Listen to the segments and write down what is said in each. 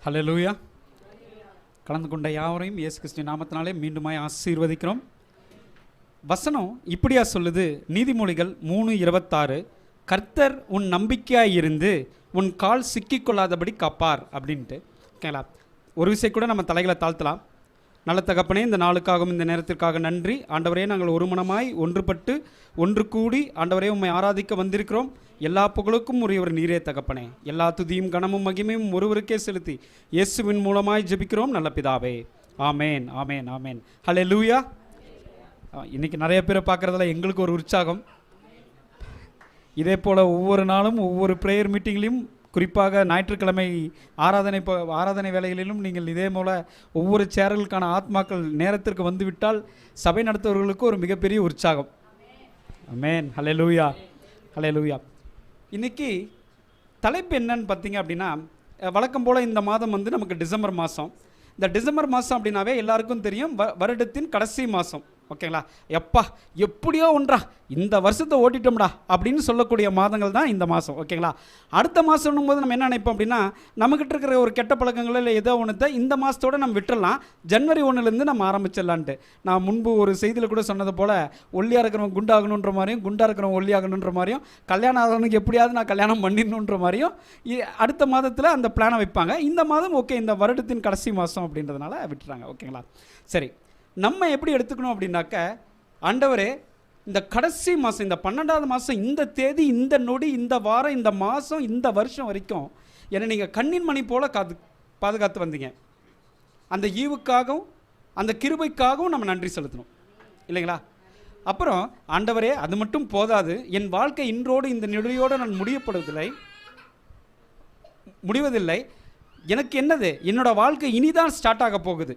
ஹல்லேலூயா. கலந்து கொண்ட யாவரையும் இயேசு கிறிஸ்துவின் நாமத்தினாலே மீண்டுமாய் ஆசீர்வதிக்கிறோம். வசனம் இப்படியா சொல்லுது, நீதிமொழிகள் 3:26, கர்த்தர் உன் நம்பிக்கையாய் இருந்து உன் கால் சிக்கிக்கொள்ளாதபடி காப்பார் அப்படின்ட்டு. ஓகேங்களா? ஒரு விஷயம் கூட நம்ம தலைகளை தாழ்த்தலாம். நல்ல தகப்பனே, இந்த நாளுக்காகவும் இந்த நேரத்திற்காக நன்றி ஆண்டவரே. நாங்கள் ஒரு மனமாய் ஒன்றுபட்டு ஒன்று கூடி ஆண்டவரே உம்மை ஆராதிக்க வந்திருக்கிறோம். எல்லா புகழுக்கும் உரியவர் நீரே தகப்பனே. எல்லா துதியும் கனமும் மகிமையும் ஒருவருக்கே செலுத்தி இயேசுவின் மூலமாய் ஜெபிக்கிறோம் நல்ல பிதாவே. ஆமேன், ஆமேன், ஆமேன். ஹல்லேலூயா. இன்னைக்கு நிறைய பேரை பார்க்குறதுல எங்களுக்கு ஒரு உற்சாகம். இதே போல் ஒவ்வொரு நாளும் ஒவ்வொரு ப்ரேயர் மீட்டிங்லேயும், குறிப்பாக ஞாயிற்றுக்கிழமை ஆராதனை வேலைகளிலும் நீங்கள் இதே போல் ஒவ்வொரு சேரலுக்கான ஆத்மாக்கள் நேரத்திற்கு வந்துவிட்டால் சபை நடத்துவர்களுக்கு ஒரு மிகப்பெரிய உற்சாகம். ஆமென். ஹல்லேலூயா, ஹல்லேலூயா. இன்றைக்கி தலைப்பு என்னன்னு பார்த்தீங்க அப்படின்னா, வழக்கம் போல் இந்த மாதம் வந்து நமக்கு டிசம்பர் மாதம். இந்த டிசம்பர் மாதம் அப்படின்னாவே எல்லாருக்கும் தெரியும், வருடத்தின் கடைசி மாதம். ஓகேங்களா? எப்படியோ ஒன்றா இந்த வருஷத்தை ஓட்டிட்டோம்டா அப்படின்னு சொல்லக்கூடிய மாதங்கள் தான் இந்த மாதம். ஓகேங்களா? அடுத்த மாதம்னும் போது நம்ம என்ன நினைப்போம் அப்படின்னா, நம்மக்கிட்ட இருக்கிற ஒரு கெட்ட பழக்கங்கள் இல்லை ஏதோ ஒன்றத்தை இந்த மாதத்தோடு நம்ம விட்டுடலாம், ஜனவரி 1லேருந்து நம்ம ஆரம்பிச்சிடலான்ட்டு. நான் முன்பு ஒரு செய்தியில் கூட சொன்னது போல், ஒல்லியாக இருக்கிறவங்க குண்டாகணுன்ற மாதிரியும் குண்டாக இருக்கிறவங்க ஒல்லியாகணுன்ற மாதிரியும், கல்யாணம் ஆகணுக்கு எப்படியாவது நான் கல்யாணம் பண்ணிடணுன்ற மாதிரியும் அடுத்த மாதத்தில் அந்த பிளானை வைப்பாங்க. இந்த மாதம் ஓகே, இந்த வருடத்தின் கடைசி மாதம் அப்படின்றதுனால விட்டுறாங்க. ஓகேங்களா? சரி, நம்ம எப்படி எடுத்துக்கணும் அப்படின்னாக்க, ஆண்டவரே இந்த கடைசி மாதம், இந்த 12வது மாதம், இந்த தேதி, இந்த நொடி, இந்த வாரம், இந்த மாதம், இந்த வருஷம் வரைக்கும் என்னை நீங்கள் கண்ணின் மணி போல் பாதுகாத்து வந்தீங்க. அந்த ஈவுக்காகவும் அந்த கிருபைக்காகவும் நம்ம நன்றி செலுத்தணும் இல்லைங்களா? அப்புறம் ஆண்டவரே அது மட்டும் போதாது, என் வாழ்க்கை இன்றோடு இந்த நொடியோடு நான் முடிவதில்லை. எனக்கு என்னது, என்னோட வாழ்க்கை இனிதான் ஸ்டார்ட் ஆக போகுது.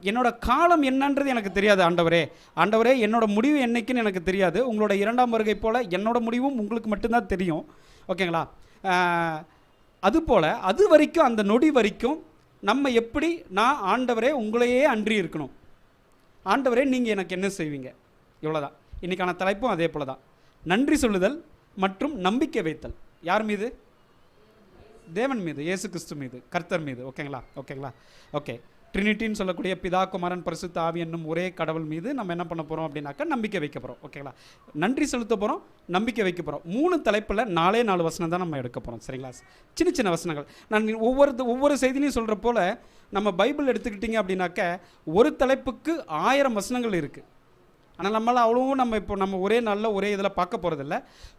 என்னோட காலம் என்னன்றது எனக்கு தெரியாது ஆண்டவரே. என்னோட முடிவு என்னைக்குன்னு எனக்கு தெரியாது. உங்களோட 2ஆம் வருகை போல் என்னோட முடிவும் உங்களுக்கு மட்டும்தான் தெரியும். ஓகேங்களா? அதுபோல் அது வரைக்கும், அந்த நொடி வரைக்கும் நம்ம எப்படி, நான் ஆண்டவரே உங்களையே அன்றி இருக்கணும். ஆண்டவரே நீங்கள் எனக்கு என்ன செய்வீங்க, இவ்வளோதான். இன்றைக்கான தலைப்பும் அதே போல் தான். நன்றி சொல்லுதல் மற்றும் நம்பிக்கை வைத்தல். யார் மீது? தேவன் மீது, இயேசு கிறிஸ்து மீது, கர்த்தர் மீது. ஓகேங்களா? ஓகே. ட்ரினிட்டின்னு சொல்லக்கூடிய பிதா, குமாரன், பரிசுத்த ஆவி என்னும் ஒரே கடவுள் மீது நம்ம என்ன பண்ண போகிறோம் அப்படின்னாக்கா, நம்பிக்கை வைக்க போகிறோம். ஓகேங்களா? நன்றி செலுத்த போகிறோம், நம்பிக்கை வைக்க போகிறோம். 3 தலைப்பில் 4 வசனம் தான் நம்ம எடுக்க போகிறோம். சரிங்களா? சின்ன வசனங்கள். நான் ஒவ்வொரு செய்திலையும் சொல்கிற போல், நம்ம பைபிள் எடுத்துக்கிட்டிங்க அப்படின்னாக்க ஒரு தலைப்புக்கு 1000 வசனங்கள் இருக்குது. ஆனால் நம்மளால் அவ்வளவும் நம்ம ஒரே நாளில் ஒரே இதில் பார்க்க போகிறதில்ல.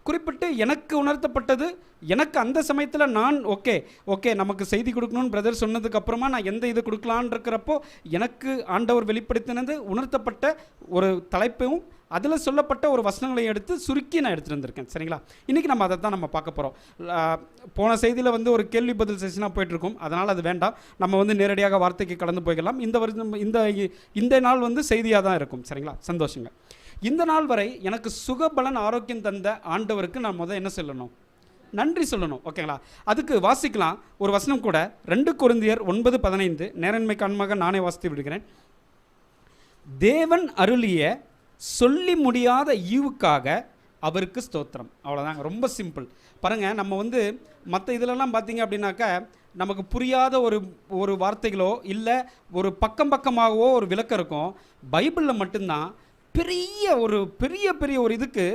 குறிப்பிட்டு எனக்கு உணர்த்தப்பட்டது, எனக்கு அந்த சமயத்தில் நான் ஓகே நமக்கு செய்தி கொடுக்கணும்னு பிரதர் சொன்னதுக்கப்புறமா நான் எந்த இது கொடுக்கலான் இருக்கிறப்போ எனக்கு ஆண்டவர் வெளிப்படுத்தினது, உணர்த்தப்பட்ட ஒரு தலைப்பையும் அதில் சொல்லப்பட்ட ஒரு வசனங்களையும் எடுத்து சுருக்கி நான் எடுத்துகிட்டு வந்திருக்கேன். சரிங்களா? இன்றைக்கி நம்ம அதை தான் நம்ம பார்க்க போகிறோம். போன செய்தியில் வந்து ஒரு கேள்வி பதில் செஷனாக போயிட்டுருக்கும், அதனால் அது வேண்டாம். நம்ம நேரடியாக வார்த்தைக்கு கடந்து போய்க்கலாம். இந்த வருஷம் இந்த நாள் செய்தியாக தான் இருக்கும். சரிங்களா? சந்தோஷங்க. இந்த நாள் வரை எனக்கு சுகபலன் ஆரோக்கியம் தந்த ஆண்டவருக்கு நான் என்ன சொல்லணும்? நன்றி சொல்லணும். ஓகேங்களா? அதுக்கு வாசிக்கலாம் ஒரு வசனம் கூட, 2 கொரிந்தியர் 9:15. நேரன்மை காரணமாக நானே வாசித்து விடுகிறேன். தேவன் அருளிய சொல்லி முடியாத ஈவுக்காக அவருக்கு ஸ்தோத்திரம். அவ்வளோதாங்க. ரொம்ப சிம்பிள். பாருங்கள், நம்ம மற்ற இதிலெல்லாம் பார்த்தீங்க அப்படின்னாக்கா, நமக்கு புரியாத ஒரு வார்த்தைகளோ இல்லை ஒரு பக்கமாகவோ ஒரு விளக்கம் இருக்கும். பைபிளில் மட்டும்தான் பெரிய ஒரு இதுக்கு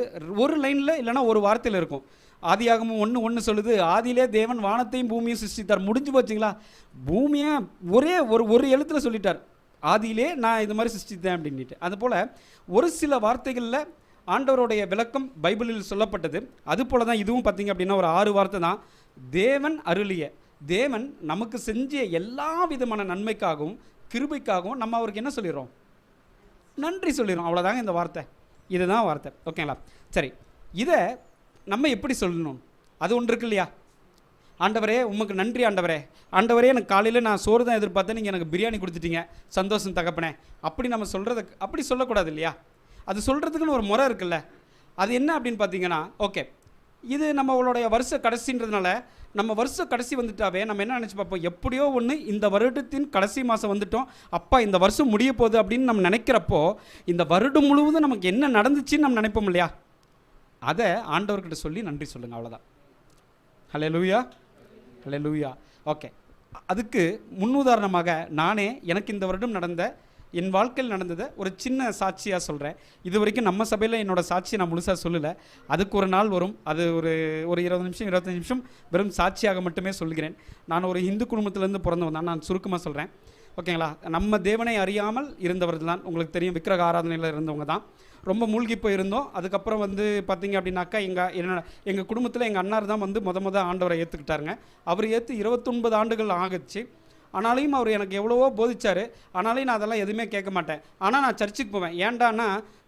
ஒரு லைனில் இல்லைனா ஒரு வார்த்தையில் இருக்கும். ஆதியாகமம் 1:1 சொல்லுது, ஆதியிலே தேவன் வானத்தையும் பூமியும் சிருஷ்டித்தார். முடிஞ்சு போச்சுங்களா? பூமியை ஒரே ஒரு எழுத்தில் சொல்லிட்டார், ஆதியிலே நான் இது மாதிரி சிருஷ்டித்தேன் அப்படின்ட்டு. அதுபோல் ஒரு சில வார்த்தைகளில் ஆண்டவருடைய விளக்கம் பைபிளில் சொல்லப்பட்டது. அதுபோல் தான் இதுவும் பார்த்திங்க அப்படின்னா ஒரு 6 வார்த்தை தான். தேவன் அருளிய, தேவன் நமக்கு செஞ்ச எல்லா விதமான நன்மைக்காகவும் கிருபைக்காகவும் நம்ம அவருக்கு என்ன சொல்லிடுறோம்? நன்றி சொல்லிடுறோம். அவ்வளோதாங்க இந்த வார்த்தை. இதுதான் வார்த்தை. ஓகேங்களா? சரி, இதை நம்ம எப்படி சொல்லணும்? அது ஒன்று இருக்கு இல்லையா? ஆண்டவரே உமக்கு நன்றி ஆண்டவரே எனக்கு காலையில் நான் சோறு தான் எதிர்பார்த்தேன், நீங்கள் எனக்கு பிரியாணி கொடுத்துட்டீங்க, சந்தோஷம் தகப்பனே. அப்படி நம்ம அப்படி சொல்லக்கூடாது இல்லையா? அது சொல்கிறதுக்குன்னு ஒரு முறை இருக்குல்ல. அது என்ன அப்படின்னு பார்த்தீங்கன்னா, ஓகே இது நம்மளுடைய வருஷ கடைசின்றதுனால, நம்ம வருஷ கடைசி வந்துட்டாவே நம்ம என்ன நினச்சி பார்ப்போம், எப்படியோ ஒன்று இந்த வருடத்தின் கடைசி மாதம் வந்துட்டோம், இந்த வருஷம் முடிய போகுது அப்படின்னு நம்ம நினைக்கிறப்போ, இந்த வருடம் முழுவதும் நமக்கு என்ன நடந்துச்சுன்னு நம்ம நினைப்போம் இல்லையா? அதை ஆண்டவர்கிட்ட சொல்லி நன்றி சொல்லுங்கள். அவ்வளோதான். ஹல்லேலூயா, ஹல்லேலூயா. ஓகே, அதுக்கு முன்னுதாரணமாக நானே எனக்கு இந்த வருடம் நடந்த என் வாழ்க்கையில் நடந்ததை ஒரு சின்ன சாட்சியாக சொல்கிறேன். இது வரைக்கும் நம்ம சபையில் என்னோடய சாட்சியை நான் முழுசாக சொல்லலை. அதுக்கு ஒரு நாள் வரும். அது ஒரு 20 நிமிஷம் 25 நிமிஷம் வெறும் சாட்சியாக மட்டுமே சொல்கிறேன். நான் ஒரு இந்து குடும்பத்திலேருந்து பிறந்தவன் தான். நான் சுருக்கமாக சொல்கிறேன், ஓகேங்களா. நம்ம தேவனை அறியாமல் இருந்தவர்கள் தான். உங்களுக்கு தெரியும், விக்கிரக ஆராதனையில் இருந்தவங்க தான். ரொம்ப மூழ்கி போயிருந்தோம். அதுக்கப்புறம் வந்து பார்த்திங்க அப்படின்னாக்கா எங்கள் குடும்பத்தில் எங்கள் அண்ணார் தான் வந்து முத ஆண்டவரை ஏற்றுக்கிட்டாருங்க. அவர் ஏற்று 29 ஆண்டுகள் ஆகிடுச்சு. ஆனாலையும் அவர் எனக்கு எவ்வளவோ போதிச்சார். ஆனாலும் நான் அதெல்லாம் எதுவுமே கேட்க மாட்டேன். ஆனால் நான் சர்ச்சுக்கு போவேன். ஏன்டானா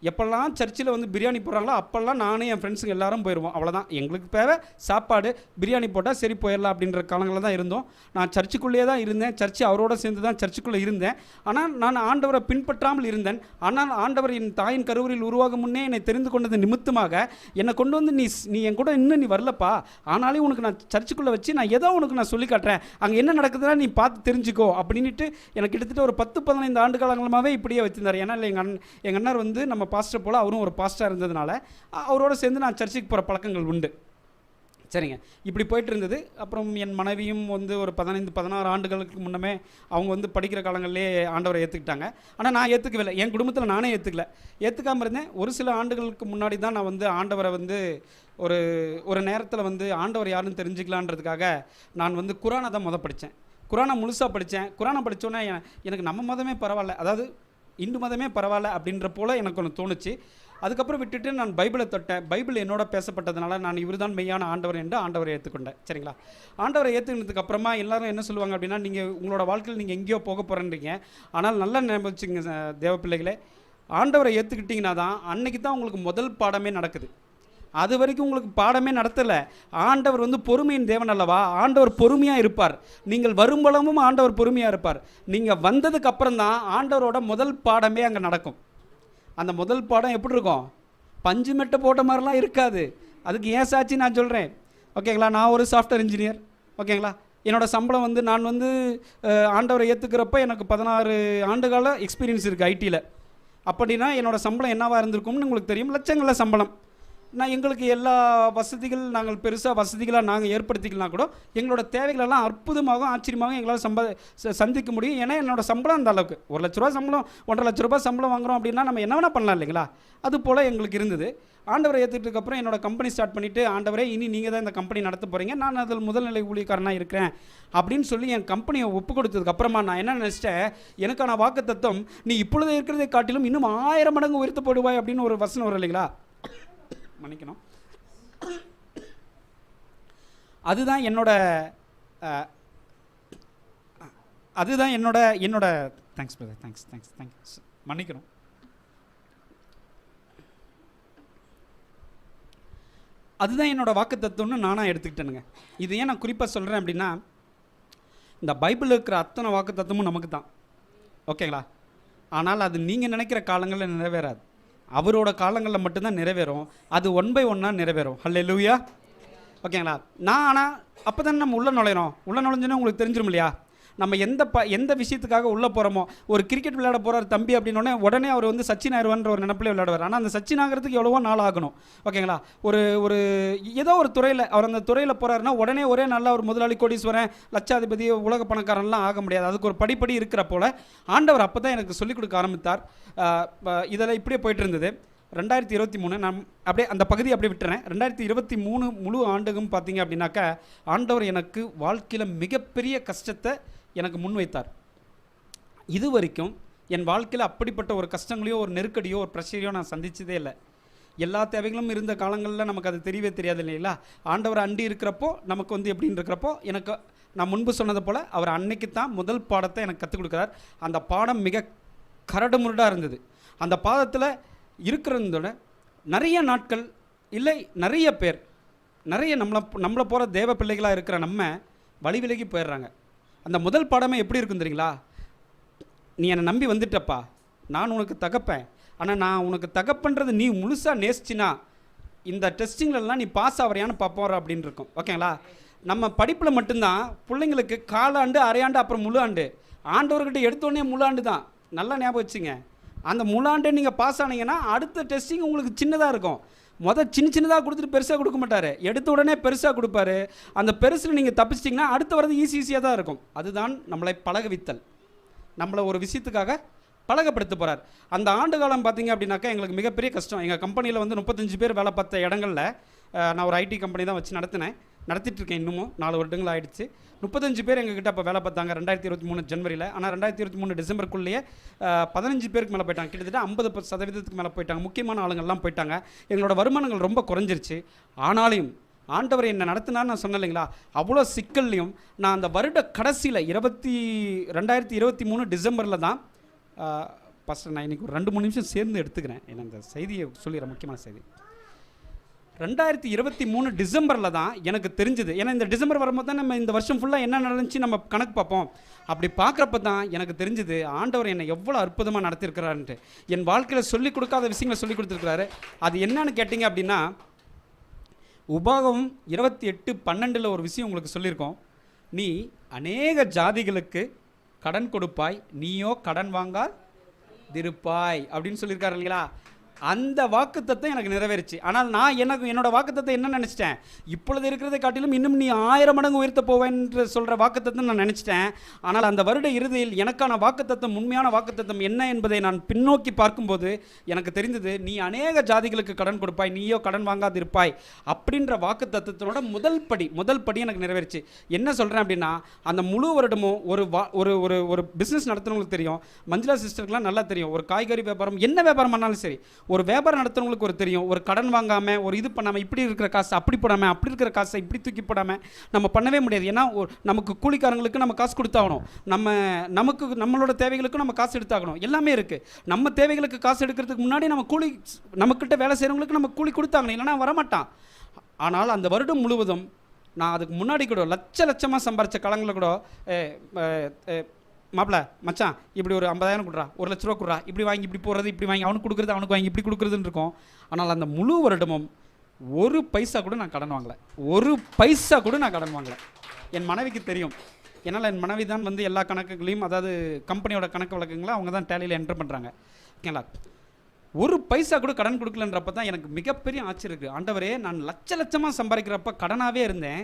எப்போல்லாம் சர்ச்சில் வந்து பிரியாணி போடுறாங்களோ அப்போல்லாம் நானும் என் ஃப்ரெண்ட்ஸுங்க எல்லாரும் போயிடுவோம். அவ்வளோதான், எங்களுக்கு தேவை சாப்பாடு. பிரியாணி போட்டால் சரி போயிடலாம் அப்படின்ற காலங்களில் தான் இருந்தோம். நான் சர்ச்சுக்குள்ளேயே தான் இருந்தேன். சர்ச்சு அவரோட சேர்ந்து தான் சர்ச்சுக்குள்ளே இருந்தேன். ஆனால் நான் ஆண்டவரை பின்பற்றாமல் இருந்தேன். ஆனால் ஆண்டவர் என் தாயின் கருவறையில் உருவாகும் முன்னே என்னை தெரிந்து கொண்டது நிமித்தமாக என்னை கொண்டு வந்து நீ என் கூட இன்னும் நீ வரலப்பா, ஆனாலும் உனக்கு நான் சர்ச்சுக்குள்ளே வச்சு நான் ஏதோ உனக்கு நான் சொல்லி காட்டுறேன், அங்கே என்ன நடக்குதுன்னா நீ பார்த்து தெரிஞ்சுக்கோ அப்படின்ட்டு எனக்கு கிட்டத்தட்ட ஒரு 10-15 ஆண்டு காலங்களாகவே இப்படியே வச்சுருந்தார். ஏன்னா எங்கள் அண்ணர் வந்து நம்ம பாஸ்டர் போல் அவரும் ஒரு பாஸ்டராக இருந்ததுனால அவரோட சேர்ந்து நான் சர்ச்சுக்கு போகிற பழக்கங்கள் உண்டு. சரிங்க, இப்படி போயிட்டு இருந்தது. அப்புறம் என் மனைவியும் வந்து ஒரு 15-16 ஆண்டுகளுக்கு முன்னமே அவங்க வந்து படிக்கிற காலங்களிலே ஆண்டவரை ஏற்றுக்கிட்டாங்க. ஆனால் நான் ஏற்றுக்கவில்லை. என் குடும்பத்தில் நானே ஏற்றுக்காமல் இருந்தேன். ஒரு சில ஆண்டுகளுக்கு முன்னாடி தான் நான் வந்து ஆண்டவரை வந்து ஒரு நேரத்தில் வந்து ஆண்டவர் யாருன்னு தெரிஞ்சுக்கலான்றதுக்காக நான் வந்து குரானை தான் படித்தேன். குரானை முழுசாக படித்தேன். குரானை படித்தோன்னே எனக்கு நம்ம மதமே பரவாயில்ல, அதாவது இந்து மதமே பரவாயில்ல அப்படின்ற போல் எனக்கு ஒன்று தோணுச்சு. அதுக்கப்புறம் விட்டுட்டு நான் பைபிளை தொட்டேன். பைபிள் என்னோட பேசப்பட்டதுனால நான் இவர் தான் மெய்யான ஆண்டவர் என்று ஆண்டவரை ஏற்றுக்கொண்டேன். சரிங்களா, ஆண்டவரை ஏற்றுக்கினதுக்கு அப்புறமா எல்லாரும் என்ன சொல்லுவாங்க அப்படின்னா, நீங்கள் உங்களோட வாழ்க்கையில் நீங்கள் எங்கேயோ போக போகிறேன்றீங்க. ஆனால் நல்லா நினைச்சுங்க தேவ பிள்ளைகளே, ஆண்டவரை ஏற்றுக்கிட்டிங்கன்னா தான் அன்னைக்கு தான் உங்களுக்கு முதல் பாடமே நடக்குது. அது வரைக்கும் உங்களுக்கு பாடமே நடத்தலை. ஆண்டவர் வந்து பொறுமையின் தேவன் அல்லவா, ஆண்டவர் பொறுமையாக இருப்பார். நீங்கள் வரும்பளவும் ஆண்டவர் பொறுமையாக இருப்பார். நீங்கள் வந்ததுக்கு அப்புறம் தான் ஆண்டவரோட முதல் பாடமே அங்கே நடக்கும். அந்த முதல் பாடம் எப்படி இருக்கும்? பஞ்சு மெட்டை போட்ட மாதிரிலாம் இருக்காது. அதுக்கு ஏன் சாட்சி நான் சொல்கிறேன், ஓகேங்களா. நான் ஒரு சாஃப்ட்வேர் இன்ஜினியர், ஓகேங்களா. என்னோடய சம்பளம் வந்து நான் வந்து ஆண்டவரை ஏற்றுக்கிறப்ப எனக்கு 16 ஆண்டுகால எக்ஸ்பீரியன்ஸ் இருக்குது ஐடியில். அப்படின்னா என்னோடய சம்பளம் என்னவாக இருந்திருக்கும்னு உங்களுக்கு தெரியும், லட்சங்களில் சம்பளம். நான் எங்களுக்கு எல்லா நாங்கள் பெருசாக வசதிகளாக நாங்கள் ஏற்படுத்திக்கலாம் கூட எங்களோட தேவைகளெல்லாம் அற்புதமாகவும் ஆச்சரியமாகவும் எங்களால் சந்திக்க முடியும். ஏன்னா என்னோடய சம்பளம் அந்த அளவுக்கு 1 லட்ச ரூபா சம்பளம் 1.5 லட்ச ரூபா சம்பளம் வாங்குகிறோம் அப்படின்னா நம்ம என்ன வேணால் பண்ணலாம் இல்லைங்களா. அது போல் எங்களுக்கு இருந்தது. ஆண்டவரை ஏற்றுக்கிட்டதுக்கப்புறம் என்னோடய கம்பெனி ஸ்டார்ட் பண்ணிவிட்டு, ஆண்டவரே இனி நீங்கள் தான் இந்த கம்பெனி நடத்த போகிறீங்க, நான் அதில் முதல்நிலை ஊழியக்காரனாக இருக்கிறேன் அப்படின்னு சொல்லி என் கம்பெனியை ஒப்பு கொடுத்ததுக்கப்புறமா நான் என்ன நினச்சிட்டேன், எனக்கான வாக்கு தத்துவம், நீ இப்பொழுது இருக்கிறதை காட்டிலும் இன்னும் 1000 மடங்கு உயர்த்து போடுவாய் அப்படின்னு ஒரு வசனம் வரும் இல்லைங்களா. மன்னிக்கணும். அதுதான் என்னோட தேங்க்ஸ் பிரதர், தேங்க்ஸ் மன்னிக்கணும். அதுதான் என்னோட வாக்கு தத்துவம்னு நானாக எடுத்துக்கிட்டேனுங்க. இது ஏன் நான் குறிப்பாக சொல்கிறேன் அப்படின்னா, இந்த பைபிளில் இருக்கிற அத்தனை வாக்கு தத்துவமும் நமக்கு தான், ஓகேங்களா. ஆனால் அது நீங்கள் நினைக்கிற காலங்களில் நிறைவேறாது. அவரோட காலங்களில் மட்டும்தான் நிறைவேறும். அது 1 by 1 நிறைவேறும். ஹல்லேலூயா, ஓகேங்களா. நான் ஆனால் அப்போ தானே நம்ம உள்ளே நுழைஞ்சோன்னே உங்களுக்கு தெரிஞ்சிடும் இல்லையா, நம்ம எந்த விஷயத்துக்காக உள்ளே போகிறோமோ. ஒரு கிரிக்கெட் விளையாட போகிறார் தம்பி அப்படின்னோடனே உடனே அவர் வந்து சச்சின் ஆயிடுவான்ற ஒரு நினைப்பில் விளையாடுவார். ஆனால் அந்த சச்சின் ஆகிறதுக்கு எவ்வளவோ நாள் ஆகணும், ஓகேங்களா. ஒரு ஏதோ ஒரு துறையில் அவர் அந்த துறையில் போகிறாருன்னா உடனே ஒரே நல்ல ஒரு முதலாளி, கோடீஸ்வரன், லட்சாதிபதி, உலக பணக்காரன்லாம் ஆக முடியாது. அதுக்கு ஒரு படிப்படி இருக்கிற போல் ஆண்டவர் அப்போ தான் எனக்கு சொல்லிக் கொடுக்க ஆரம்பித்தார். இதெல்லாம் இப்படியே போயிட்டு இருந்தது. 2023 நான் அப்படியே அந்த பகுதியை அப்படியே விட்டுறேன். 2023 முழு ஆண்டுக்கும் பார்த்தீங்க அப்படின்னாக்கா, ஆண்டவர் எனக்கு வாழ்க்கையில் மிகப்பெரிய கஷ்டத்தை எனக்கு முன்வைத்தார். இது வரைக்கும் என் வாழ்க்கையில் அப்படிப்பட்ட ஒரு கஷ்டங்களையோ ஒரு நெருக்கடியோ ஒரு பிரஷரையோ நான் சந்தித்ததே இல்லை. எல்லா தேவைகளும் இருந்த காலங்களில் நமக்கு அது தெரியவே தெரியாது இல்லைங்களா. ஆண்டவர் அண்டி இருக்கிறப்போ நமக்கு வந்து எப்படின்னு இருக்கிறப்போ, எனக்கு நான் முன்பு சொன்னது போல் அவர் அன்னைக்கு தான் முதல் பாடத்தை எனக்கு கற்றுக் கொடுக்குறார். அந்த பாடம் மிக கரடுமுரடாக இருந்தது. அந்த பாதத்தில் இருக்கிறதோட நிறைய நாட்கள் இல்லை, நிறைய பேர் நம்மளை போகிற தேவ பிள்ளைகளாக இருக்கிற நம்ம வழி விலகி போயிடுறாங்க. அந்த முதல் பாடமே எப்படி இருக்கும் தெரியுங்களா, நீ என்னை நம்பி வந்துட்டப்பா, நான் உனக்கு தகப்பேன், ஆனால் நான் உனக்கு தகப்பன்றது நீ முழுசாக நேசிச்சினா இந்த டெஸ்டிங்லலாம் நீ பாஸ் ஆகிறியான்னு பார்ப்போம் அப்படின்னு இருக்கும், ஓகேங்களா. நம்ம படிப்பில் மட்டும்தான் பிள்ளைங்களுக்கு காலாண்டு, அரையாண்டு, அப்புறம் முழு ஆண்டு. ஆண்டவர்கிட்ட எடுத்தோடனே முழு ஆண்டு தான். நல்லா ஞாபகம் வச்சுங்க. அந்த முழு ஆண்டை நீங்கள் பாஸ் ஆனீங்கன்னா அடுத்த டெஸ்டிங் உங்களுக்கு சின்னதாக இருக்கும். சின்ன சின்னதாக கொடுத்துட்டு பெருசாக கொடுக்க மாட்டார். எடுத்த உடனே பெருசாக கொடுப்பாரு. அந்த பெருசில் நீங்கள் தப்பிச்சிட்டிங்கன்னா அடுத்து வரது ஈஸியாக தான் இருக்கும். அதுதான் நம்மளை பழகுவித்தல், நம்மளை ஒரு விஷயத்துக்காக பழகப்படுத்த போகிறார். அந்த ஆண்டு காலம் பார்த்திங்க அப்படின்னாக்கா எங்களுக்கு மிகப்பெரிய கஷ்டம். எங்கள் கம்பெனியில் வந்து 35 பேர் வேலை பார்த்த இடங்களில் நான் ஒரு ஐடி கம்பெனி தான் வச்சு நடத்திட்டுருக்கேன். இன்னமும் 4 வருடங்கள் ஆகிடுச்சு. 35 பேர் எங்ககிட்ட அப்போ வேலை பார்த்தாங்க 2023 ஜனவரியில். ஆனால் 2023 டிசம்பருக்குள்ளேயே 15 பேருக்கு மேலே போயிட்டாங்க. கிட்டத்தட்ட 50% மேலே போயிட்டாங்க. முக்கியமான ஆளுங்கள்லாம் போயிட்டாங்க. எங்களோட வருமானங்கள் ரொம்ப குறைஞ்சிருச்சு. ஆனாலும் ஆண்டவர் என்னை நடத்தினான்னு நான் சொன்னேன் இல்லைங்களா, அவ்வளோ சிக்கல்லையும் நான் அந்த வருட கடைசியில் 2023 டிசம்பரில் தான் ஃபஸ்ட்டு நான் இன்றைக்கி ஒரு 2-3 நிமிஷம் சேர்ந்து எடுத்துக்கிறேன். ஏன்னா இந்த செய்தியை சொல்லிடுறேன், முக்கியமான செய்தி. 2023 டிசம்பரில் தான் எனக்கு தெரிஞ்சது. ஏன்னா இந்த டிசம்பர் வரும்போது தான் நம்ம இந்த வருஷம் ஃபுல்லாக என்ன நடந்துச்சு நம்ம கணக்கு பார்ப்போம். அப்படி பார்க்குறப்ப தான் எனக்கு தெரிஞ்சது ஆண்டவர் என்னை எவ்வளோ அற்புதமாக நடத்திருக்கிறாருன்ட்டு. என் வாழ்க்கையில் சொல்லிக் கொடுக்காத விஷயங்களை சொல்லிக் கொடுத்துருக்கிறாரு. அது என்னன்னு கேட்டிங்க அப்படின்னா, உபாகமம் 28:12 ஒரு விஷயம் உங்களுக்கு சொல்லியிருக்கோம். நீ அநேக ஜாதிகளுக்கு கடன் கொடுப்பாய், நீயோ கடன் வாங்காதிருப்பாய் அப்படின்னு சொல்லியிருக்காரு இல்லைங்களா. அந்த வாக்குத்தத்தம் எனக்கு நிறைவேறிச்சு. ஆனால் நான் என்னோட வாக்குத்தத்தம் என்ன நினச்சிட்டேன், இப்பொழுது இருக்கிறதை காட்டிலும் இன்னும் நீ 1000 மடங்கு உயர்த்த போவேன்னு சொல்கிற வாக்குத்தத்தம் நான் நினச்சிட்டேன். ஆனால் அந்த வருட இறுதியில் எனக்கான வாக்குத்தத்தம், உண்மையான வாக்குத்தத்தம் என்ன என்பதை நான் பின்னோக்கி பார்க்கும்போது எனக்கு தெரிந்தது, நீ அநேக ஜாதிகளுக்கு கடன் கொடுப்பாய், நீயோ கடன் வாங்காதிருப்பாய் அப்படின்ற வாக்குத்தத்தத்தோட முதல் படி எனக்கு நிறைவேறிச்சு. என்ன சொல்கிறேன் அப்படின்னா, அந்த முழு வருடமும் ஒரு பிஸ்னஸ் நடத்துனவங்களுக்கு தெரியும், மஞ்சுளா சிஸ்டருக்குலாம் நல்லா தெரியும். ஒரு காய்கறி வியாபாரம், என்ன வியாபாரம் பண்ணாலும் சரி, ஒரு வியாபாரம் நடத்துறவங்களுக்கு ஒரு தெரியும். ஒரு கடன் வாங்காமல், ஒரு இது பண்ணாமல், இப்படி இருக்கிற காசு அப்படி போடாமல், அப்படி இருக்கிற காசை இப்படி தூக்கி போடாமல் நம்ம பண்ணவே முடியாது. ஏன்னா நமக்கு கூலிக்காரங்களுக்கு நம்ம காசு கொடுத்தாகணும், நம்மளோட தேவைகளுக்கும் நம்ம காசு எடுத்தாகணும். எல்லாமே இருக்குது. நம்ம தேவைகளுக்கு காசு எடுக்கிறதுக்கு முன்னாடி நம்மக்கிட்ட வேலை செய்கிறவங்களுக்கு நம்ம கூலி கொடுத்தாகணும், இல்லைன்னா வரமாட்டான். ஆனால் அந்த வருடம் முழுவதும் நான் அதுக்கு முன்னாடி கூட லட்சமாக சம்பாரித்த காலங்களில் கூட மாப்பிள்ள மச்சான் இப்படி ஒரு 50,000 கொடுறா, 1 லட்ச ரூபா கொடுறா, இப்படி வாங்கி இப்படி போகிறது, இப்படி வாங்கி அவனுக்கு கொடுக்குறது, அவனுக்கு வாங்கி இப்படி கொடுக்குறதுன்னு இருக்கும். ஆனால் அந்த முழு வருடமும் ஒரு பைசா கூட நான் கடன் வாங்கலை. என் மனைவிக்கு தெரியும். என்னால் என் மனைவி தான் வந்து எல்லா கணக்குகளையும், அதாவது கம்பெனியோட கணக்கு வழக்குங்களை அவங்க தான் டேலியில் என்டர் பண்ணுறாங்க. ஓகேங்களா. ஒரு பைசா கூட கடன் கொடுக்கலன்றப்ப தான் எனக்கு மிகப்பெரிய ஆச்சரியம் இருக்குது. ஆண்டவரே, நான் லட்சமாக சம்பாதிக்கிறப்ப கடனாகவே இருந்தேன்,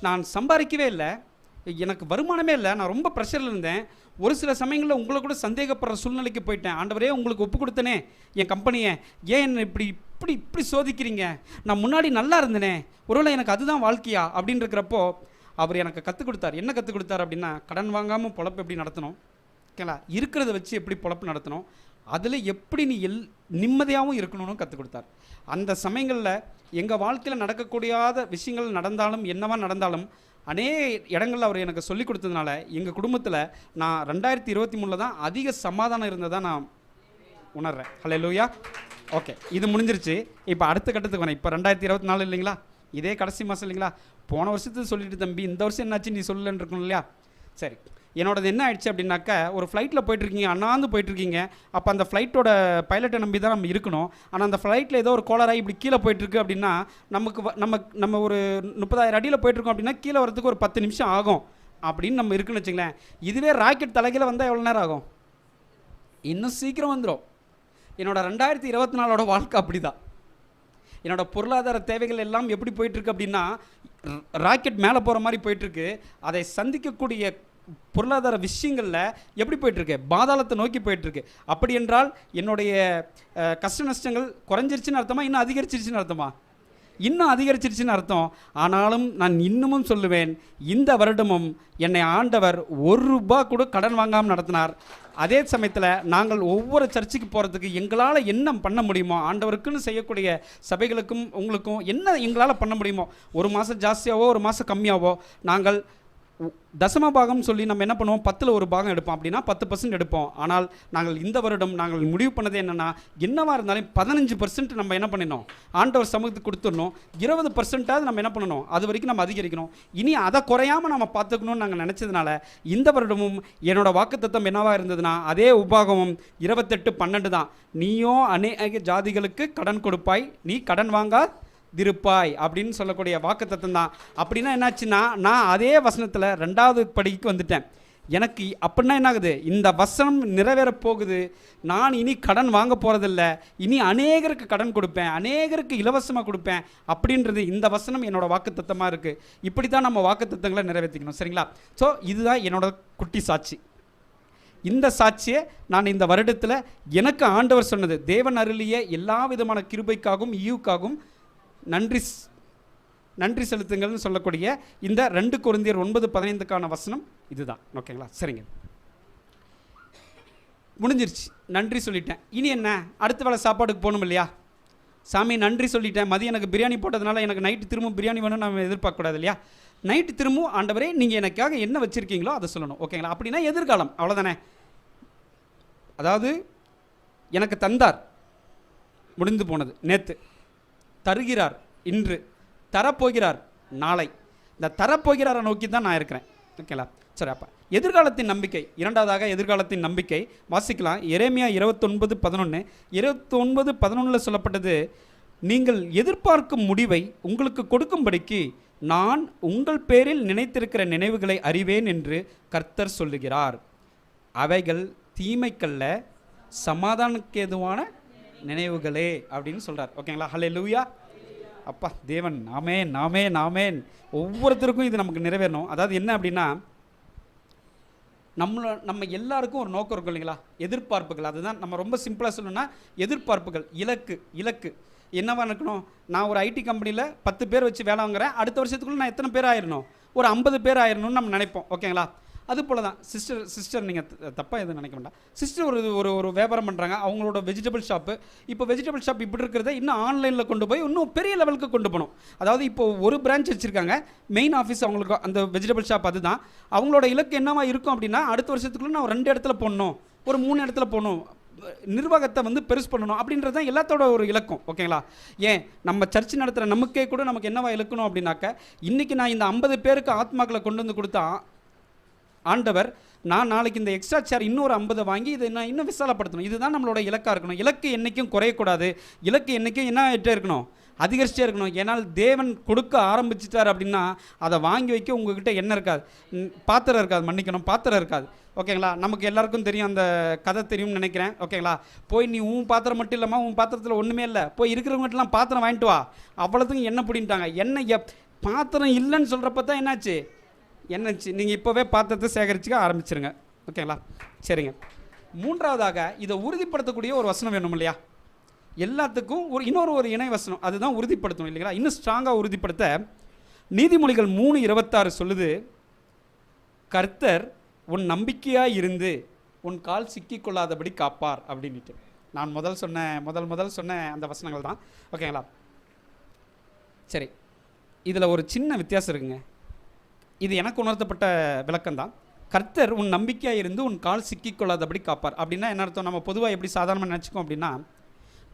நான் சம்பாதிக்கவே இல்லை, எனக்கு வருமானமே இல்லை, நான் ரொம்ப ப்ரெஷரில் இருந்தேன். ஒரு சில சமயங்களில் உங்களை கூட சந்தேகப்படுற சூழ்நிலைக்கு போயிட்டேன். ஆண்டவரே, உங்களுக்கு ஒப்பு கொடுத்தனே என் கம்பெனியை, ஏன் என்னை இப்படி சோதிக்கிறீங்க? நான் முன்னாடி நல்லா இருந்தேனே, ஒருவேளை எனக்கு அதுதான் வாழ்க்கையா அப்படின்னு இருக்கிறப்போ அவர் எனக்கு கற்றுக் கொடுத்தார். என்ன கற்றுக் கொடுத்தார் அப்படின்னா, கடன் வாங்காமல் பொழப்பு எப்படி நடத்தணும், ஓகேங்களா, இருக்கிறத வச்சு எப்படி பொழப்பு நடத்தணும், அதில் எப்படி நீ நிம்மதியாகவும் இருக்கணும்னு கற்றுக் கொடுத்தார். அந்த சமயங்களில் எங்கள் வாழ்க்கையில் நடக்கக்கூடாத விஷயங்கள் நடந்தாலும், என்னவா நடந்தாலும், அநேக இடங்களில் அவர் எனக்கு சொல்லிக் கொடுத்ததுனால எங்கள் குடும்பத்தில் நான் 2023 தான் அதிக சமாதானம் இருந்ததாக நான் உணர்றேன். ஹல்லேலூயா. ஓகே, இது முடிஞ்சிருச்சு. இப்போ அடுத்த கட்டத்துக்கு வரேன். இப்போ 2024 இல்லைங்களா, இதே கடைசி மாதம் இல்லைங்களா. போன வருஷத்துக்கு சொல்லிட்டு தம்பி, இந்த வருஷம் என்னாச்சு நீ சொல்லலன்னு இருக்கணும் இல்லையா. சரி, என்னோடது என்ன ஆயிடுச்சு அப்படின்னாக்கா, ஒரு ஃப்ளைட்டில் போயிட்டுருக்கீங்க, அண்ணாந்து போயிட்டுருக்கீங்க. அப்போ அந்த ஃப்ளைட்டோட பைலட்டை நம்பி தான் நம்ம இருக்கணும். ஆனால் அந்த ஃப்ளைட்டில் ஏதோ ஒரு கோளாறாக இப்படி கீழே போயிட்டுருக்கு அப்படின்னா, நம்ம ஒரு 30,000 அடியில் போயிட்டுருக்கோம் அப்படின்னா கீழே வரதுக்கு ஒரு 10 நிமிஷம் ஆகும் அப்படின்னு நம்ம இருக்குன்னு வச்சுங்களேன். இதுவே ராக்கெட் தலைகீழ வந்தால் எவ்வளோ நேரம் ஆகும்? இன்னும் சீக்கிரம் வந்துடும். என்னோட 2024 வாழ்க்கை அப்படி தான். என்னோட பொருளாதார தேவைகள் எல்லாம் எப்படி போயிட்டுருக்கு அப்படின்னா, ராக்கெட் மேலே போகிற மாதிரி போயிட்டுருக்கு. அதை சந்திக்கக்கூடிய பொருளாதார விஷயங்களில் எப்படி போயிட்டுருக்கு, பாதாளத்தை நோக்கி போயிட்டுருக்கு. அப்படி என்றால் என்னுடைய கஷ்ட நஷ்டங்கள் குறைஞ்சிருச்சுன்னு அர்த்தமா, இன்னும் அதிகரிச்சிருச்சுன்னு அர்த்தமா? இன்னும் அதிகரிச்சிருச்சுன்னு அர்த்தம். ஆனாலும் நான் இன்னமும் சொல்லுவேன், இந்த வருடமும் என்னை ஆண்டவர் 1 ரூபா கூட கடன் வாங்காமல் நடத்தினார். அதே சமயத்தில் நாங்கள் ஒவ்வொரு சர்ச்சுக்கு போகிறதுக்கு எங்களால் என்ன பண்ண முடியுமோ, ஆண்டவருக்குன்னு செய்யக்கூடிய சபைகளுக்கும் உங்களுக்கும் என்ன எங்களால் பண்ண முடியுமோ, ஒரு மாதம் ஜாஸ்தியாவோ ஒரு மாதம் கம்மியாவோ, நாங்கள் தசம பாகம் சொல்லி நம்ம என்ன பண்ணுவோம், 10ல் 1 பாகம் எடுப்போம். அப்படின்னா 10% எடுப்போம். ஆனால் நாங்கள் இந்த வருடம் நாங்கள் முடிவு பண்ணது என்னென்னா, என்னவா இருந்தாலும் 15% நம்ம என்ன பண்ணிடணும், ஆண்டவர் சமூகத்துக்கு கொடுத்துடணும். 20%ஆவது நம்ம என்ன பண்ணணும், அது வரைக்கும் நம்ம அதிகரிக்கணும். இனி அதை குறையாமல் நம்ம பார்த்துக்கணும்னு நாங்கள் நினச்சதுனால இந்த வருடமும் என்னோடய வாக்குத்தத்தம் என்னவா இருந்ததுன்னா, அதே உபாகமம் 28:12 தான். நீயோ அநேக ஜாதிகளுக்கு கடன் கொடுப்பாய், நீ கடன் வாங்கா திருப்பாய் அப்படின்னு சொல்லக்கூடிய வாக்குத்தத்தம் தான். அப்படின்னா என்னாச்சுன்னா, நான் அதே வசனத்தில் 2வது படிக்கு வந்துட்டேன். எனக்கு அப்படின்னா என்ன ஆகுது, இந்த வசனம் நிறைவேற போகுது, நான் இனி கடன் வாங்க போகிறதில்ல, இனி அநேகருக்கு கடன் கொடுப்பேன், அநேகருக்கு இலவசமாக கொடுப்பேன் அப்படின்றது இந்த வசனம் என்னோட வாக்குத்தத்தமாக இருக்குது. இப்படி தான் நம்ம வாக்குத்தத்தங்களை நிறைவேற்றிக்கணும். சரிங்களா? ஸோ இதுதான் என்னோட குட்டி சாட்சி. இந்த சாட்சியை நான் இந்த வருடத்தில் எனக்கு ஆண்டவர் சொன்னது, தேவன் அருளிய எல்லா விதமான கிருபைக்காகவும் ஈவுக்காகவும் நன்றி செலுத்துங்கள்னு சொல்லக்கூடிய இந்த 2 கொரிந்தியர் 9:15 வசனம் இதுதான். ஓகேங்களா? சரிங்க, முடிஞ்சிருச்சு. நன்றி சொல்லிட்டேன். இனி என்ன, அடுத்த வேளை சாப்பாடுக்கு போகணும் இல்லையா? சாமி நன்றி சொல்லிட்டேன், மதியம் எனக்கு பிரியாணி போட்டதுனால எனக்கு நைட்டு திரும்ப பிரியாணி வேணும்னு நம்ம எதிர்பார்க்கக்கூடாது இல்லையா? நைட்டு திரும்பவும் ஆண்டவரே நீங்கள் எனக்காக என்ன வச்சுருக்கீங்களோ அதை சொல்லணும். ஓகேங்களா? அப்படின்னா எதிர்காலம் அவ்வளோதானே. அதாவது எனக்கு தந்தார், முடிந்து போனது நேற்று, தருகிறார் இன்று, தரப்போகிறார் நாளை. இந்த தரப்போகிறாரை நோக்கி தான் நான் இருக்கிறேன். ஓகேங்களா? சரி, அப்போ எதிர்காலத்தின் நம்பிக்கை. இரண்டாவதாக எதிர்காலத்தின் நம்பிக்கை வாசிக்கலாம். எரேமியா 29:11. 29:11 சொல்லப்பட்டது, நீங்கள் எதிர்பார்க்கும் முடிவை உங்களுக்கு கொடுக்கும்படிக்கு நான் உங்கள் பேரில் நினைத்திருக்கிற நினைவுகளை அறிவேன் என்று கர்த்தர் சொல்லுகிறார். அவைகள் தீமைக்கல்ல, சமாதானக்கு ஏதுவான நினைவுகளே அப்படின்னு சொல்கிறார். ஓகேங்களா? ஹல்லேலூயா. அப்பா தேவன், ஆமேன் ஆமேன் ஆமேன். ஒவ்வொருத்தருக்கும் இது நமக்கு நிறைவேறணும். அதாவது என்ன அப்படின்னா, நம்ம எல்லாருக்கும் ஒரு நோக்கம் இருக்கும் இல்லைங்களா? எதிர்பார்ப்புகள். அதுதான் நம்ம ரொம்ப சிம்பிளாக சொல்லணும்னா எதிர்பார்ப்புகள். இலக்கு என்னவா இருக்கணும்? நான் ஒரு ஐடி கம்பெனியில் 10 பேர் வச்சு வேலை வாங்குறேன், அடுத்த வருஷத்துக்குள்ளே நான் எத்தனை பேர் ஆயிடணும்? ஒரு 50 பேர் ஆயிடணும்னு நம்ம நினைப்போம். ஓகேங்களா? அது போல தான் சிஸ்டர் நீங்கள் தப்பாக எதுவும் நினைக்க வேண்டாம். சிஸ்டர் ஒரு வியாபாரம் பண்ணுறாங்க, அவங்களோட வெஜிடபிள் ஷாப்பு. இப்போ வெஜிடபிள் ஷாப் இப்படி இருக்கிறத இன்னும் ஆன்லைனில் கொண்டு போய் இன்னும் பெரிய லெவலுக்கு கொண்டு போகணும். அதாவது இப்போ ஒரு பிரான்ச் வச்சுருக்காங்க, மெயின் ஆஃபீஸ் அவங்களுக்கு அந்த வெஜிடபிள் ஷாப். அதுதான் அவங்களோட இலக்கு என்னவா இருக்கும் அப்படின்னா, அடுத்த வருஷத்துக்குள்ளே நான் 2 இடத்துல போடணும், ஒரு 3 இடத்துல போகணும், நிர்வாகத்தை வந்து பெருசு பண்ணணும் அப்படின்றது தான் எல்லாத்தோட ஒரு இலக்கம். ஓகேங்களா? ஏன் நம்ம சர்ச் நடத்துகிற நமக்கே கூட நமக்கு என்னவா இலக்கணும் அப்படின்னாக்க, இன்றைக்கி நான் இந்த 50 பேருக்கு ஆத்மாக்களை கொண்டு வந்து கொடுத்தா ஆண்டவர், நான் நாளைக்கு இந்த எக்ஸ்ட்ரா சேர் இன்னொரு 50 வாங்கி இதை நான் இன்னும் விசாலப்படுத்தணும். இதுதான் நம்மளோட இலக்காக இருக்கணும். இலக்கு என்றைக்கும் குறையக்கூடாது. இலக்கு என்றைக்கும் என்ன ஆகிட்டே இருக்கணும்? அதிகரிச்சிட்டே இருக்கணும். ஏன்னால் தேவன் கொடுக்க ஆரம்பிச்சிட்டார் அப்படின்னா அதை வாங்கி வைக்க உங்ககிட்ட என்ன இருக்காது, பாத்திரம் இருக்காது, மன்னிக்கணும், பாத்திரம் இருக்காது. ஓகேங்களா? நமக்கு எல்லாருக்கும் தெரியும், அந்த கதை தெரியும்னு நினைக்கிறேன். ஓகேங்களா? போய் நீ உன் பாத்திரம் மட்டும் இல்லாமல் உன் பாத்திரத்தில் ஒன்றுமே இல்லை, போய் இருக்கிறவங்ககிட்டலாம் பாத்திரம் வாங்கிட்டு வா, அவ்வளோத்துக்கும் எண்ணெய் பிடின்ட்டாங்க. எண்ணெய் பாத்திரம் இல்லைன்னு சொல்கிறப்ப தான் என்னாச்சு, நீங்கள் இப்போவே பாத்திரத்தை சேகரிச்சுக்க ஆரம்பிச்சிருங்க. ஓகேங்களா? சரிங்க. மூன்றாவதாக இதை உறுதிப்படுத்தக்கூடிய ஒரு வசனம் வேணும் இல்லையா? எல்லாத்துக்கும் இன்னொரு இணை வசனம், அதுதான் உறுதிப்படுத்தணும் இல்லைங்களா? இன்னும் ஸ்ட்ராங்காக உறுதிப்படுத்த நீதிமொழிகள் 3:26 சொல்லுது, கர்த்தர் உன் நம்பிக்கையாக இருந்து உன் கால் சிக்கிக்கொள்ளாதபடி காப்பார் அப்படின்ட்டு. நான் முதல் சொன்ன அந்த வசனங்கள் தான். ஓகேங்களா? சரி, இதில் ஒரு சின்ன வித்தியாசம் இருக்குங்க. இது எனக்கு உணர்த்தப்பட்ட விளக்கம்தான். கர்த்தர் உன் நம்பிக்கையாக இருந்து உன் கால் சிக்கிக்கொள்ளாதபடி காப்பார் அப்படின்னா என்ன அர்த்தம்? நம்ம பொதுவாக எப்படி சாதாரணமாக நினச்சிக்கோம் அப்படின்னா,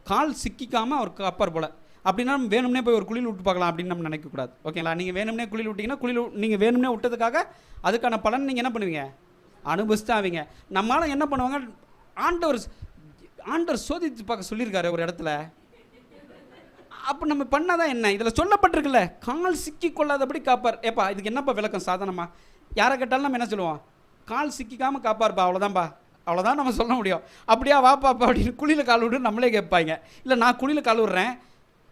கால் சிக்கிக்காமல் அவர் காப்பார் போல். அப்படின்னா நம்ம வேணும்னே போய் ஒரு குழியில் விட்டு பார்க்கலாம் அப்படின்னு நம்ம நினைக்கக்கூடாது. ஓகேங்களா? நீங்கள் வேணும்னே குழியில் விட்டிங்கன்னா நீங்கள் வேணும்னே விட்டதுக்காக அதுக்கான பலன் நீங்கள் என்ன பண்ணுவீங்க? அனுபவிச்சு ஆவீங்க. நம்மளால் என்ன பண்ணுவாங்க, ஆண்டவர் சோதித்து பார்க்க சொல்லியிருக்காரு ஒரு இடத்துல. அப்போ நம்ம பண்ணாதான் என்ன, இதில் சொல்லப்பட்டிருக்குல்ல, கால் சிக்கி கொள்ளாதபடி காப்பார். ஏப்பா இதுக்கு என்னப்பா விளக்கம்? சாதாரணமாக யாரை கேட்டாலும் நம்ம என்ன சொல்லுவோம்? கால் சிக்கிக்காமல் காப்பார்ப்பா, அவ்வளோதான் நம்ம சொல்ல முடியும். அப்படியா வாப்பாப்பா அப்படின்னு குழியில் கால் விட்டு நம்மளே கேட்பாங்க. இல்லை நான் குழியில் கால் விடுறேன்,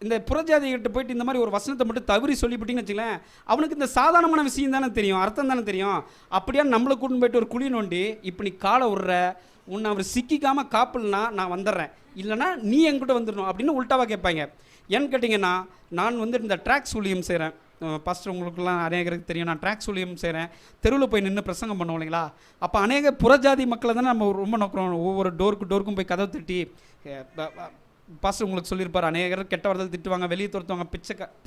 இந்த புறஜாதிகிட்ட போயிட்டு இந்த மாதிரி ஒரு வசனத்தை மட்டும் தவறி சொல்லிவிட்டிங்கன்னு வச்சுங்களேன், அவனுக்கு இந்த சாதாரணமான விஷயம் தானே தெரியும், அர்த்தம் தானே தெரியும். அப்படியே நம்மளை கூட்டின்னு போயிட்டு ஒரு குழி நோண்டி, இப்போ நீ காலை விடுற, உன்னை அவர் சிக்கிக்காமல் காப்பில்னா நான் வந்துடுறேன், இல்லைனா நீ என்கிட்ட வந்துடணும் அப்படின்னு உள்டாவாக கேட்பாங்க. ஏன்னு கேட்டிங்கன்னா, நான் வந்து இந்த ட்ராக்ஸ் ஊழியம் செய்கிறேன். பாஸ்டர் உங்களுக்குலாம் அநேகருக்கு தெரியும், நான் ட்ராக்ஸ் ஊழியம் செய்கிறேன். தெருவில் போய் நின்று பிரசங்கம் பண்ணுவோம் இல்லைங்களா? அப்போ அநேக புறஜாதி மக்களை தானே நம்ம ரொம்ப நோக்கிறோம். ஒவ்வொரு டோருக்கும் போய் கதவை தட்டி, பாஸ்டர் உங்களுக்கு சொல்லியிருப்பார், அநேகர் கெட்ட வார்த்தை திட்டுவாங்க, வெளியே துரத்துவாங்க.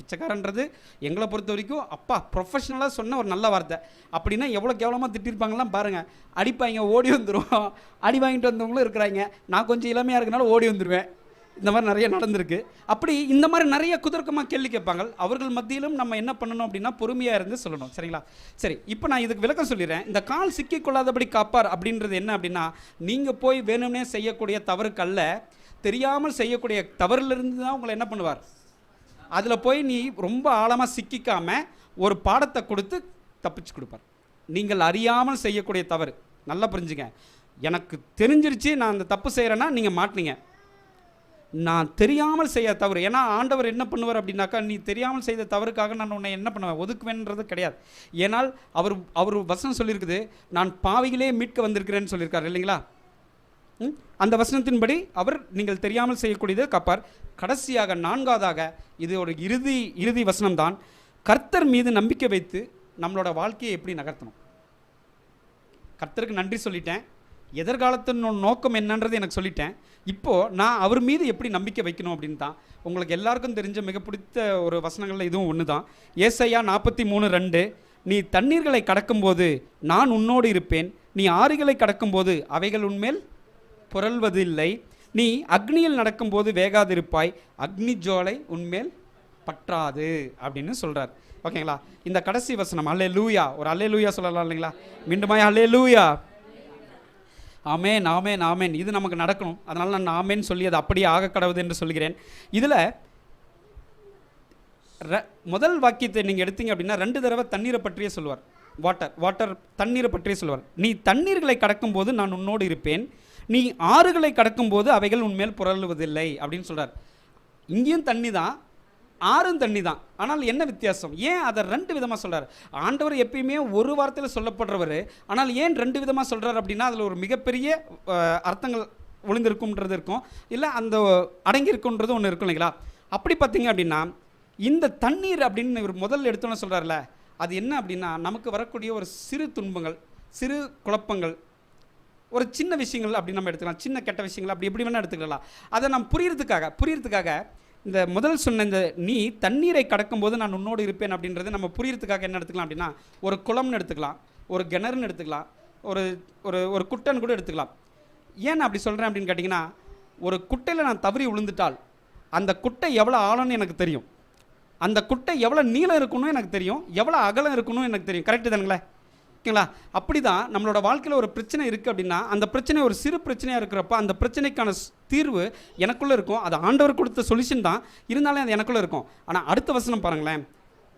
பிச்சைக்காரன்றது எங்களை பொறுத்த வரைக்கும் அப்பா ப்ரொஃபஷனலாக சொன்ன ஒரு நல்ல வார்த்தை. அப்படின்னா எவ்வளோ கேவலமாக திட்டிருப்பாங்கலாம் பாருங்கள். அடிப்பாங்க, ஓடி வந்துடும். அடி வாங்கிட்டு வந்தவங்களும் இருக்கிறாங்க. நான் கொஞ்சம் இளமையாக இருக்கனால ஓடி வந்துடுவேன். இந்த மாதிரி நிறைய நடந்திருக்கு. அப்படி இந்த மாதிரி நிறைய குதர்க்கமாக கேள்வி கேட்பாங்க. அவர்கள் மத்தியிலும் நம்ம என்ன பண்ணணும் அப்படின்னா பொறுமையாக இருந்து சொல்லணும். சரிங்களா? சரி, இப்போ நான் இதுக்கு விளக்கம் சொல்லிடுறேன். இந்த கால் சிக்கிக்கொள்ளாதபடி காப்பார் அப்படின்றது என்ன அப்படின்னா, நீங்கள் போய் வேணும்னே செய்யக்கூடிய தவறுக்கல்ல, தெரியாமல் செய்யக்கூடிய தவறிலிருந்து தான் உங்களை என்ன பண்ணுவார், அதில் போய் நீ ரொம்ப ஆழமாக சிக்கிக்காமல் ஒரு பாடத்தை கொடுத்து தப்பிச்சு கொடுப்பார். நீங்கள் அறியாமல் செய்யக்கூடிய தவறு. நல்லா புரிஞ்சுங்க. எனக்கு தெரிஞ்சிருச்சு நான் அந்த தப்பு செய்கிறேன்னா நீங்கள் மாட்டினீங்க. நான் தெரியாமல் செய்ய தவறு. ஏன்னா ஆண்டவர் என்ன பண்ணுவார் அப்படின்னாக்கா, நீ தெரியாமல் செய்த தவறுக்காக நான் உன்னை என்ன பண்ணுவேன், ஒதுக்குவேன்றது கிடையாது. ஏனால் அவர் வசனம் சொல்லியிருக்குது, நான் பாவிகளே மீட்க வந்திருக்கிறேன்னு சொல்லியிருக்காரு இல்லைங்களா. அந்த வசனத்தின்படி அவர் நீங்கள் தெரியாமல் செய்யக்கூடியதை காப்பார். கடைசியாக 4வதாக, இது ஒரு இறுதி வசனம்தான், கர்த்தர் மீது நம்பிக்கை வைத்து நம்மளோட வாழ்க்கையை எப்படி நகர்த்தணும். கர்த்தருக்கு நன்றி சொல்லிட்டேன், எதிர்காலத்தின் நோக்கம் என்னன்றது எனக்கு சொல்லிட்டேன். இப்போது நான் அவர் மீது எப்படி நம்பிக்கை வைக்கணும் அப்படின்னு தான். உங்களுக்கு எல்லாருக்கும் தெரிஞ்ச மிக பிடித்த ஒரு வசனங்களில் இதுவும் ஒன்று தான். ஏசாயா 43:2, நீ தண்ணீர்களை கடக்கும்போது நான் உன்னோடு இருப்பேன், நீ ஆறுகளை கடக்கும்போது அவைகள் உன்மேல் புரள்வதில்லை, நீ அக்னியில் நடக்கும்போது வேகாதிருப்பாய், அக்னி ஜோலை உன்மேல் பற்றாது அப்படின்னு சொல்கிறார். ஓகேங்களா. இந்த கடைசி வசனம் அல்லேலூயா, ஒரு அல்லேலூயா சொல்லலாம் இல்லைங்களா, மீண்டுமாய் அல்லேலூயா. ஆமேன் ஆமேன் ஆமேன். இது நமக்கு நடக்கணும். அதனால் நான் ஆமேன் சொல்லி அது அப்படியே ஆக கடவுது என்று சொல்கிறேன். இதில் முதல் வாக்கியத்தை நீங்கள் எடுத்தீங்க அப்படின்னா 2 தடவை தண்ணீரை பற்றியே சொல்லுவார். வாட்டர் தண்ணீரை பற்றியே சொல்லுவார். நீ தண்ணீர்களை கடக்கும்போது நான் உன்னோடு இருப்பேன், நீ ஆறுகளை கடக்கும்போது அவைகள் உன்மேல் புரளுவதில்லை அப்படின்னு சொல்கிறார். இங்கேயும் தண்ணி தான், ஆறும் தண்ணி தான். ஆனால் என்ன வித்தியாசம்? ஏன் அதை 2 விதமாக சொல்கிறார்? ஆண்டவர் எப்பயுமே ஒரு வார்த்தையில் சொல்லப்படுறவர், ஆனால் ஏன் 2 விதமாக சொல்கிறார் அப்படின்னா அதில் ஒரு மிகப்பெரிய அர்த்தங்கள் ஒளிந்திருக்கும்ன்றது இருக்கும், இல்லை அந்த அடங்கியிருக்குன்றது ஒன்று இருக்கும் இல்லைங்களா. அப்படி பார்த்தீங்க அப்படின்னா இந்த தண்ணீர் அப்படின்னு இவர் முதல்ல எடுத்தோன்னு சொல்கிறார்ல, அது என்ன அப்படின்னா நமக்கு வரக்கூடிய ஒரு சிறு துன்பங்கள், சிறு குழப்பங்கள், ஒரு சின்ன விஷயங்கள் அப்படி நம்ம எடுத்துக்கலாம், சின்ன கெட்ட விஷயங்கள் அப்படி எப்படி வேணால் எடுத்துக்கலாம். அதை நம்ம புரியறதுக்காக இந்த முதல் சொன்ன இந்த நீ தண்ணீரை கடக்கும்போது நான் உன்னோடு இருப்பேன் அப்படின்றது நம்ம புரியறதுக்காக என்ன எடுத்துக்கலாம் அப்படின்னா, ஒரு குளம்னு எடுத்துக்கலாம், ஒரு கிணறுன்னு எடுத்துக்கலாம், ஒரு ஒரு ஒரு குட்டைன்னு கூட எடுத்துக்கலாம். ஏன் நான் அப்படி சொல்கிறேன் அப்படின்னு கேட்டிங்கன்னா, ஒரு குட்டையில் நான் தவறி விழுந்துட்டால் அந்த குட்டை எவ்வளோ ஆழம்னு எனக்கு தெரியும், அந்த குட்டை எவ்வளோ நீளம் இருக்கணும் எனக்கு தெரியும், எவ்வளோ அகலம் இருக்கணும் எனக்கு தெரியும். கரெக்டு தானுங்களே? ஓகேங்களா. அப்படி தான் நம்மளோட வாழ்க்கையில் ஒரு பிரச்சனை இருக்குது அப்படின்னா, அந்த பிரச்சனை ஒரு சிறு பிரச்சனையாக இருக்கிறப்ப அந்த பிரச்சனைக்கான தீர்வு எனக்குள்ளே இருக்கும். அது ஆண்டவர் கொடுத்த சொல்யூஷன் தான், இருந்தாலும் அது எனக்குள்ளே இருக்கும். ஆனால் அடுத்த வசனம் பாருங்களேன்,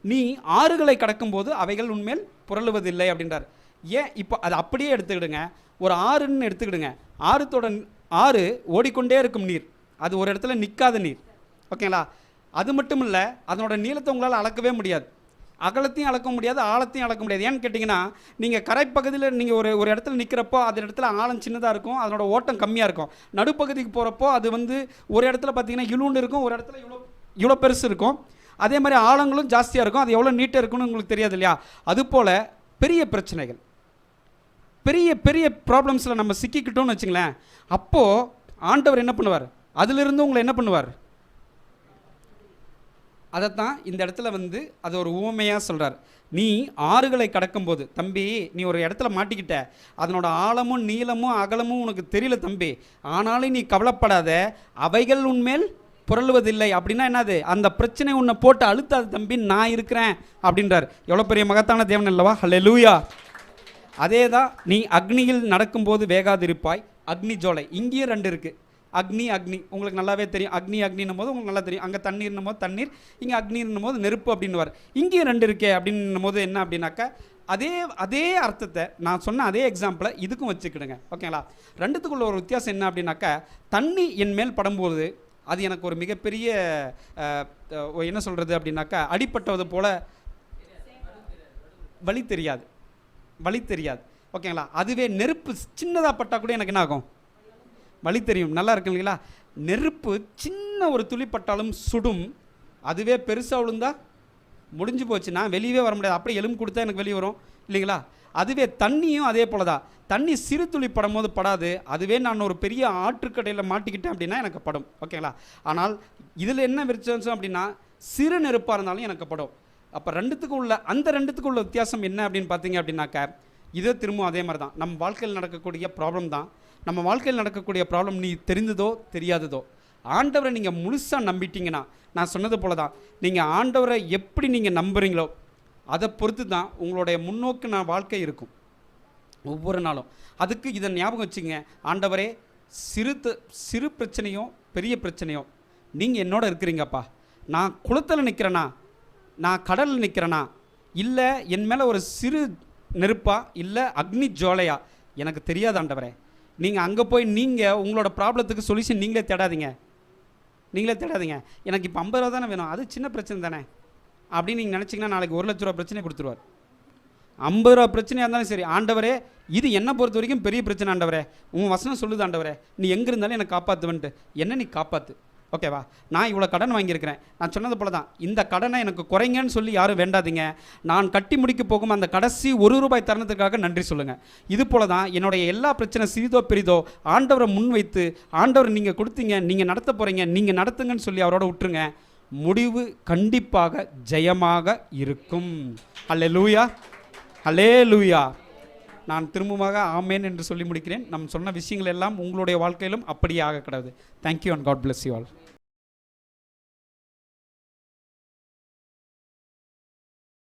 நீ ஆறுகளை கடக்கும்போது அவைகள் உன்மேல் புரளுவதில்லை அப்படின்றார். ஏன் இப்போ அது அப்படியே எடுத்துக்கிடுங்க, ஒரு ஆறுன்னு எடுத்துக்கிடுங்க. ஆறு ஓடிக்கொண்டே இருக்கும் நீர், அது ஒரு இடத்துல நிற்காத நீர். ஓகேங்களா. அது மட்டும் இல்லை, அதனோட நீளத்தை உங்களால் அளக்கவே முடியாது, அகலத்தையும் அளக்க முடியாது, ஆழத்தையும் அளக்க முடியாது. ஏன்னு கேட்டிங்கன்னா, நீங்கள் கரைப்பகுதியில் நீங்கள் ஒரு இடத்துல நிற்கிறப்போ அந்த இடத்துல ஆழம் சின்னதாக இருக்கும், அதனோட ஓட்டம் கம்மியாக இருக்கும். நடுப்பகுதிக்கு போகிறப்போ அது ஒரு இடத்துல பார்த்தீங்கன்னா இழுண்டு இருக்கும், ஒரு இடத்துல இவ்வளோ பெருசு இருக்கும். அதே மாதிரி ஆழங்களும் ஜாஸ்தியாக இருக்கும், அது எவ்வளோ நீட்டாக இருக்குன்னு உங்களுக்கு தெரியாது இல்லையா. அதுபோல் பெரிய பிரச்சனைகள், பெரிய பெரிய ப்ராப்ளம்ஸில் நம்ம சிக்கிக்கிட்டோம்னு வச்சுங்களேன், அப்போது ஆண்டவர் என்ன பண்ணுவார், அதிலிருந்து உங்களை என்ன பண்ணுவார், அதைத்தான் இந்த இடத்துல அது ஒரு உவமையாக சொல்கிறார். நீ ஆறுகளை கடக்கும்போது, தம்பி நீ ஒரு இடத்துல மாட்டிக்கிட்ட, அதனோட ஆழமும் நீளமும் அகலமும் உனக்கு தெரியல தம்பி, ஆனாலும் நீ கவலைப்படாத, அவைகள் உன்மேல் புரளுவதில்லை. அப்படின்னா என்னது, அந்த பிரச்சனை உன்னை போட்டு அழுத்தாது தம்பி, நான் இருக்கிறேன் அப்படின்றார். எவ்வளோ பெரிய மகத்தான தேவன் அல்லவா. ஹல்லேலூயா. அதே தான், நீ அக்னியில் நடக்கும்போது வேகாதிருப்பாய், அக்னி ஜோலை. இங்கேயும் 2 இருக்குது. அக்னி உங்களுக்கு நல்லாவே தெரியும். அக்னின்னும் போது உங்களுக்கு நல்லா தெரியும், அங்கே தண்ணீர்னும் போது தண்ணீர், இங்கே அக்னின்னும் போது நெருப்பு அப்படின்னுவார். இங்கேயும் 2 இருக்கே அப்படின்னும் போது என்ன அப்படின்னாக்கா, அதே அர்த்தத்தை நான் சொன்ன அதே எக்ஸாம்பிளை இதுக்கும் வச்சுக்கிடுங்க. ஓகேங்களா. 2த்துக்குள்ள ஒரு வித்தியாசம் என்ன அப்படின்னாக்கா, தண்ணி என் மேல் படும்போது அது எனக்கு ஒரு மிகப்பெரிய என்ன சொல்கிறது அப்படின்னாக்கா, அடிப்பட்டது போல் வலி தெரியாது. ஓகேங்களா. அதுவே நெருப்பு சின்னதாக பட்டால் கூட எனக்கு என்ன ஆகும், வலி தெரியும். நல்லா இருக்கு இல்லைங்களா. நெருப்பு சின்ன ஒரு துளிப்பட்டாலும் சுடும், அதுவே பெருசாக விழுந்தா முடிஞ்சு போச்சு, நான் வெளியவே வர முடியாது, அப்படியே எலும்பு கொடுத்தா எனக்கு வெளியே வரும் இல்லைங்களா. அதுவே தண்ணியும் அதே போல தான், தண்ணி சிறு துளி படும் போது படாது, அதுவே நான் ஒரு பெரிய ஆற்றுக்கடையில் மாட்டிக்கிட்டேன் அப்படின்னா எனக்கு படும். ஓகேங்களா. ஆனால் இதில் என்ன வித்தியாசம் அப்படின்னா, சிறு நெருப்பாக இருந்தாலும் எனக்கு படும். அப்போ 2த்துக்கு உள்ள வித்தியாசம் என்ன அப்படின்னு பார்த்தீங்க அப்படின்னாக்கா, இதே திரும்பவும் அதே மாதிரி தான் நம்ம வாழ்க்கையில் நடக்கக்கூடிய ப்ராப்ளம் தான். நம்ம வாழ்க்கையில் நடக்கக்கூடிய ப்ராப்ளம் நீ தெரிந்ததோ தெரியாததோ, ஆண்டவரை நீங்கள் முழுசாக நம்பிட்டீங்கன்னா, நான் சொன்னது போல தான், நீங்கள் ஆண்டவரை எப்படி நீங்கள் நம்புகிறீங்களோ அதை பொறுத்து தான் உங்களுடைய முன்னோக்கு வாழ்க்கை இருக்கும் ஒவ்வொரு நாளும். அதுக்கு இதை ஞாபகம் வச்சுங்க, ஆண்டவரே சிறு பிரச்சனையோ பெரிய பிரச்சனையோ நீங்கள் என்னோட இருக்கிறீங்கப்பா. நான் குளத்தில் நிற்கிறேனா, நான் கடலில் நிற்கிறேனா, இல்லை என் மேலே ஒரு சிறு நெருப்பா இல்லை அக்னி ஜுவாலையா எனக்கு தெரியாது ஆண்டவரே. நீங்கள் அங்கே போய் நீங்கள் உங்களோட ப்ராப்ளத்துக்கு சொல்யூஷன் நீங்களே தேடாதீங்க. எனக்கு இப்போ 50 ரூபா தானே வேணும், அது சின்ன பிரச்சனை தானே அப்படின்னு நீங்கள் நினச்சிங்கன்னா நாளைக்கு 1 லட்ச ரூபா பிரச்சனை கொடுத்துருவார். 50 ரூபா பிரச்சனையாக இருந்தாலும் சரி, ஆண்டவரே இது என்னை பொறுத்த வரைக்கும் பெரிய பிரச்சனை ஆண்டவரே, உன் வசனம் சொல்லுது ஆண்டவரே, நீ எங்கே இருந்தாலும் என்னை காப்பாற்றுவன்ட்டு. என்ன நீ காப்பாற்று, ஓகேவா? நான் இவ்வளோ கடன் வாங்கியிருக்கிறேன், நான் சொன்னது போல தான், இந்த கடனை எனக்கு குறைங்கன்னு சொல்லி யாரும் வேண்டாதீங்க. நான் கட்டி முடிக்க போகும் அந்த கடைசி 1 ரூபாய் தருணத்துக்காக நன்றி சொல்லுங்கள். இது போல தான் என்னுடைய எல்லா பிரச்சனை சிறிதோ பெரிதோ ஆண்டவரை முன் வைத்து, ஆண்டவர் நீங்கள் கொடுத்தீங்க, நீங்கள் நடத்த போகிறீங்க, நீங்கள் நடத்துங்கன்னு சொல்லி அவரோட விட்டுருங்க. முடிவு கண்டிப்பாக ஜெயமாக இருக்கும். அல்லேலூயா, அல்லேலூயா. நான் திரும்பமாக ஆமேன் என்று சொல்லி முடிக்கிறேன். நாம் சொன்ன விஷயங்கள் எல்லாம் உங்களுடைய வாழ்க்கையிலும் அப்படியே ஆக கிடவுது. Thank you and God bless you all.